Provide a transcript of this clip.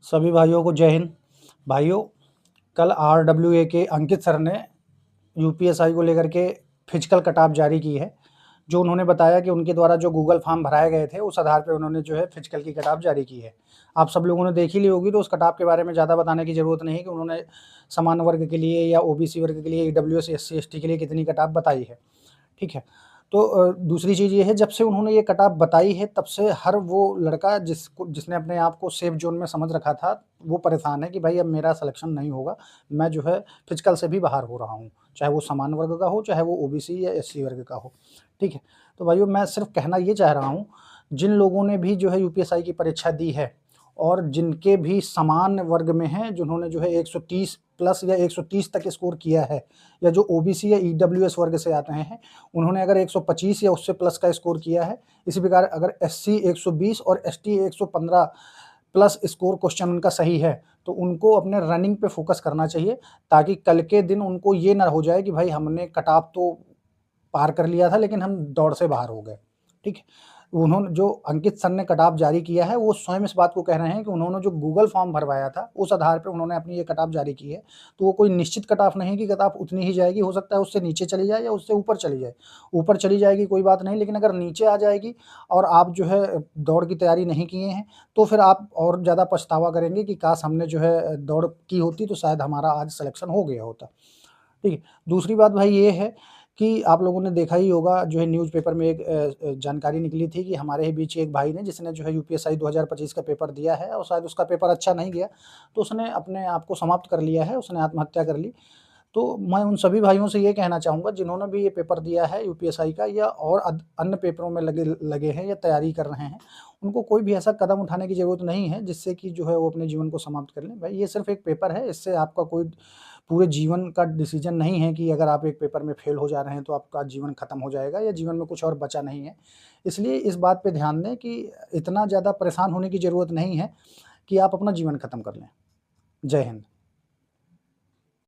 सभी भाइयों को जय हिंद। भाइयों, कल आरडब्ल्यूए के अंकित सर ने यूपीएसआई को लेकर के फिजिकल कट-ऑफ जारी की है। जो उन्होंने बताया कि उनके द्वारा जो गूगल फॉर्म भराए गए थे, उस आधार पे उन्होंने जो है फिजिकल की कट-ऑफ जारी की है। आप सब लोगों ने देख ही ली होगी, तो उस कट-ऑफ के बारे में ज़्यादा बताने की ज़रूरत नहीं है कि उन्होंने सामान्य वर्ग के लिए या ओबीसी वर्ग के लिए, ईडब्ल्यूएस, एससी, एसटी के लिए कितनी कट-ऑफ बताई है। ठीक है? तो दूसरी चीज़ ये है, जब से उन्होंने ये कट-ऑफ बताई है, तब से हर वो लड़का जिसने अपने आप को सेफ ज़ोन में समझ रखा था, वो परेशान है कि भाई अब मेरा सिलेक्शन नहीं होगा, मैं जो है फिजिकल से भी बाहर हो रहा हूँ। चाहे वो सामान्य वर्ग का हो, चाहे वो ओबीसी या एससी वर्ग का हो। ठीक है? तो भाइयों, मैं सिर्फ़ कहना ये चाह रहा हूँ, जिन लोगों ने भी जो है यूपीएसआई की परीक्षा दी है और जिनके भी समान वर्ग में हैं, जिन्होंने जो है 130 प्लस या 130 तक स्कोर किया है, या जो ओबीसी या ईडब्ल्यूएस वर्ग से आते हैं, उन्होंने अगर 125 या उससे प्लस का स्कोर किया है, इसी प्रकार अगर एससी 120 और एसटी 115 प्लस स्कोर क्वेश्चन उनका सही है, तो उनको अपने रनिंग पे फ़ोकस करना चाहिए, ताकि कल के दिन उनको ये ना हो जाए कि भाई हमने कट ऑफ तो पार कर लिया था, लेकिन हम दौड़ से बाहर हो गए। ठीक है? उन्होंने जो अंकित सर ने कट ऑफ जारी किया है, वो स्वयं इस बात को कह रहे हैं कि उन्होंने जो गूगल फॉर्म भरवाया था, उस आधार पे उन्होंने अपनी ये कट ऑफ जारी की है। तो वो कोई निश्चित कट ऑफ नहीं कि कट ऑफ उतनी ही जाएगी, हो सकता है उससे नीचे चली जाए या उससे ऊपर चली जाए। ऊपर चली जाएगी कोई बात नहीं, लेकिन अगर नीचे आ जाएगी और आप जो है दौड़ की तैयारी नहीं किए हैं, तो फिर आप और ज़्यादा पछतावा करेंगे कि काश हमने जो है दौड़ की होती, तो शायद हमारा आज सिलेक्शन हो गया होता। ठीक है। दूसरी बात भाई ये है कि आप लोगों ने देखा ही होगा, जो है न्यूज़पेपर में एक जानकारी निकली थी कि हमारे ही बीच एक भाई ने, जिसने जो है यूपीएसआई 2025 का पेपर दिया है और शायद उसका पेपर अच्छा नहीं गया, तो उसने अपने आप को समाप्त कर लिया है, उसने आत्महत्या कर ली। तो मैं उन सभी भाइयों से ये कहना चाहूँगा, जिन्होंने भी ये पेपर दिया है यूपीएसआई का या और अन्य पेपरों में लगे लगे हैं या तैयारी कर रहे हैं, उनको कोई भी ऐसा कदम उठाने की ज़रूरत नहीं है जिससे कि जो है वो अपने जीवन को समाप्त कर लें। भाई, ये सिर्फ़ एक पेपर है, इससे आपका कोई पूरे जीवन का डिसीज़न नहीं है कि अगर आप एक पेपर में फ़ेल हो जा रहे हैं तो आपका जीवन खत्म हो जाएगा या जीवन में कुछ और बचा नहीं है। इसलिए इस बात पे ध्यान दें कि इतना ज़्यादा परेशान होने की ज़रूरत नहीं है कि आप अपना जीवन खत्म कर लें। जय हिंद।